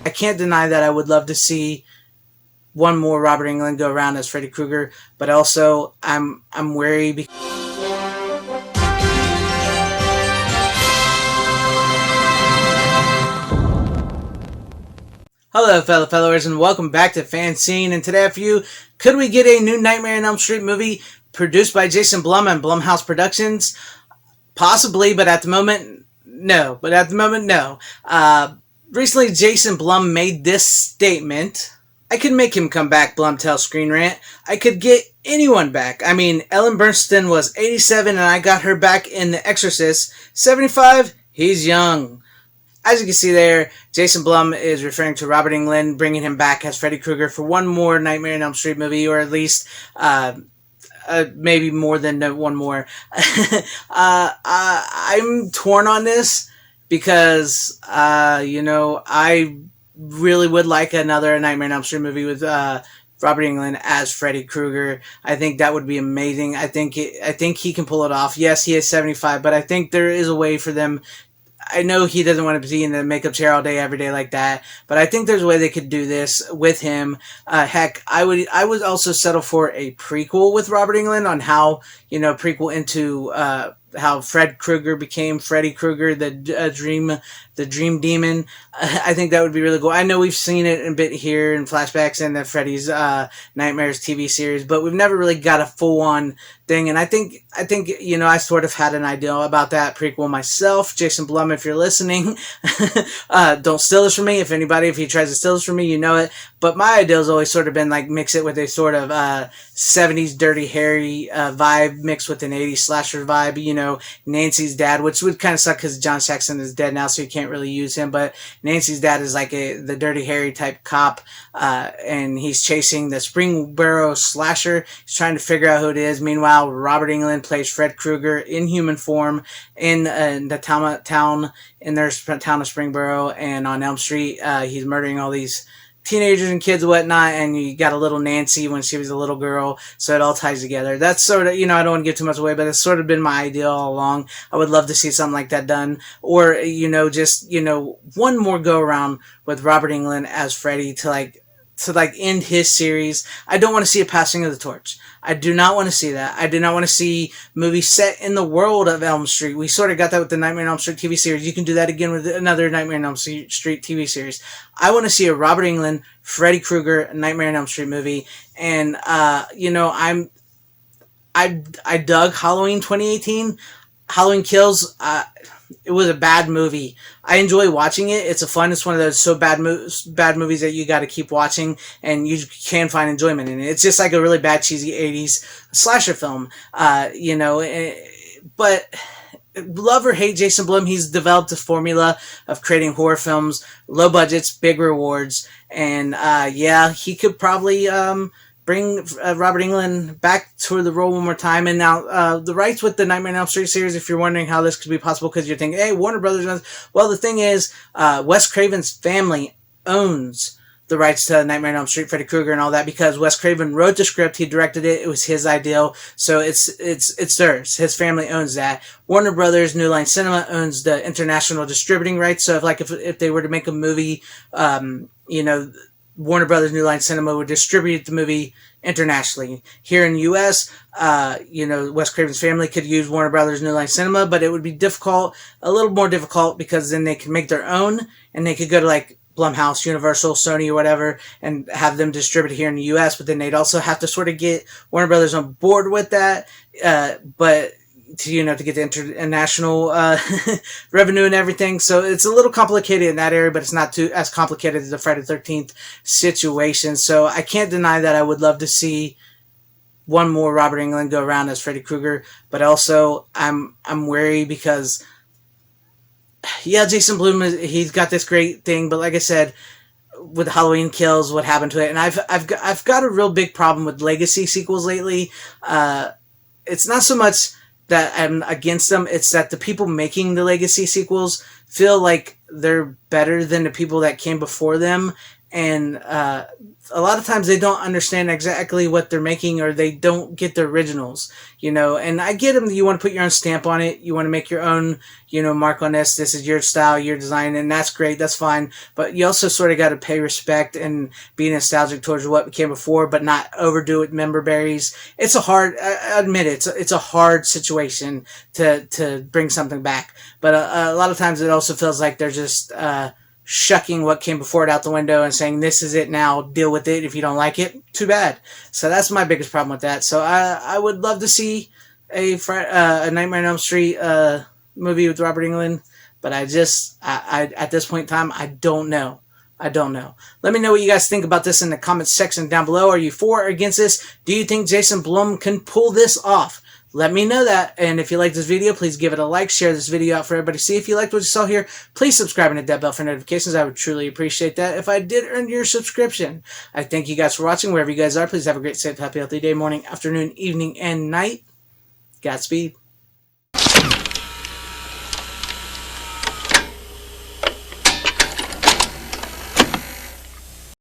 I can't deny that I would love to see one more Robert Englund go around as Freddy Krueger, but also I'm wary because hello, fellow followers, and welcome back to FanZcene. And today, for you, could we get a new Nightmare on Elm Street movie produced by Jason Blum and Blumhouse Productions? Possibly, but at the moment, no. Recently, Jason Blum made this statement. I could make him come back, Blum tells Screen Rant. I could get anyone back. I mean, Ellen Burstyn was 87 and I got her back in The Exorcist. 75? He's young. As you can see there, Jason Blum is referring to Robert Englund, bringing him back as Freddy Krueger for one more Nightmare on Elm Street movie, or at least maybe more than one more. I'm torn on this because, I really would like another Nightmare on Elm Street movie with Robert Englund as Freddy Krueger. I think that would be amazing. I think he can pull it off. Yes, he is 75, but I think there is a way for them. I know he doesn't want to be in the makeup chair all day, every day like that, but I think there's a way they could do this with him. Heck, I would also settle for a prequel with Robert Englund on how, prequel into how Fred Krueger became Freddy Krueger, the dream demon. I think that would be really cool. I know we've seen it a bit here in flashbacks and the Freddy's Nightmares TV series, but we've never really got a full-on thing. And I think I sort of had an idea about that prequel myself. Jason Blum, if you're listening, don't steal this from me. If he tries to steal this from me, you know it. But my idea's always sort of been like mix it with a sort of 70s Dirty Harry vibe mixed with an 80s slasher vibe. Nancy's dad, which would kind of suck because John Saxon is dead now, so you can't really use him. But Nancy's dad is like the Dirty Harry type cop, and he's chasing the Springboro slasher. He's trying to figure out who it is. Meanwhile, Robert Englund plays Fred Krueger in human form in the town of Springboro, and on Elm Street, he's murdering all these teenagers and kids and whatnot, and you got a little Nancy when she was a little girl, so it all ties together. That's sort of, I don't want to give too much away, but it's sort of been my idea all along. I would love to see something like that done, or, just, one more go around with Robert Englund as Freddy to end his series. I don't want to see a passing of the torch. I do not want to see that. I do not want to see movies set in the world of Elm Street. We sort of got that with the Nightmare on Elm Street TV series. You can do that again with another Nightmare on Elm Street TV series. I want to see a Robert Englund, Freddy Krueger, Nightmare on Elm Street movie. And, I dug Halloween 2018. Halloween Kills, it was a bad movie. I enjoy watching it. It's one of those bad movies that you got to keep watching, and you can find enjoyment in it. It's just like a really bad, cheesy 80s slasher film, but love or hate Jason Blum, he's developed a formula of creating horror films, low budgets, big rewards, and he could probably bring Robert Englund back to the role one more time. And now the rights with the Nightmare on Elm Street series, if you're wondering how this could be possible because you're thinking, hey, Warner Brothers. Well, the thing is, Wes Craven's family owns the rights to Nightmare on Elm Street, Freddy Krueger, and all that, because Wes Craven wrote the script, he directed it, it was his ideal, so it's theirs. His family owns that. Warner Brothers, New Line Cinema owns the international distributing rights. So if they were to make a movie, Warner Brothers New Line Cinema would distribute the movie internationally. Here in the U.S., Wes Craven's family could use Warner Brothers New Line Cinema, but it would be a little more difficult, because then they could make their own, and they could go to like Blumhouse, Universal, Sony, or whatever, and have them distributed here in the U.S., but then they'd also have to sort of get Warner Brothers on board with that, but to get the international revenue and everything. So it's a little complicated in that area, but it's not as complicated as the Friday the 13th situation. So I can't deny that I would love to see one more Robert Englund go around as Freddy Krueger, but also I'm wary because, Jason Blum, he's got this great thing, but like I said, with Halloween Kills, what happened to it, and I've got a real big problem with legacy sequels lately. It's not so much that I'm against them, it's that the people making the legacy sequels feel like they're better than the people that came before them, and a lot of times they don't understand exactly what they're making, or they don't get the originals, you know. And I get them, you want to put your own stamp on it, you want to make your own, you know, mark on this is your style, your design, and that's great, that's fine. But you also sort of got to pay respect and be nostalgic towards what came before, but not overdo it member berries. It's a hard, I admit it, it's a hard situation to bring something back. But a lot of times it also feels like they're just shucking what came before it out the window and saying, this is it now, deal with it. If you don't like it, too bad. So that's my biggest problem with that. So I would love to see a Nightmare on Elm Street movie with Robert Englund, but I at this point in time, I don't know. I don't know. Let me know what you guys think about this in the comments section down below. Are you for or against this? Do you think Jason Blum can pull this off? Let me know that. And if you like this video, please give it a like. Share this video out for everybody to see. If you liked what you saw here, please subscribe and hit that bell for notifications. I would truly appreciate that if I did earn your subscription. I thank you guys for watching. Wherever you guys are, please have a great, safe, happy, healthy day, morning, afternoon, evening, and night. Godspeed.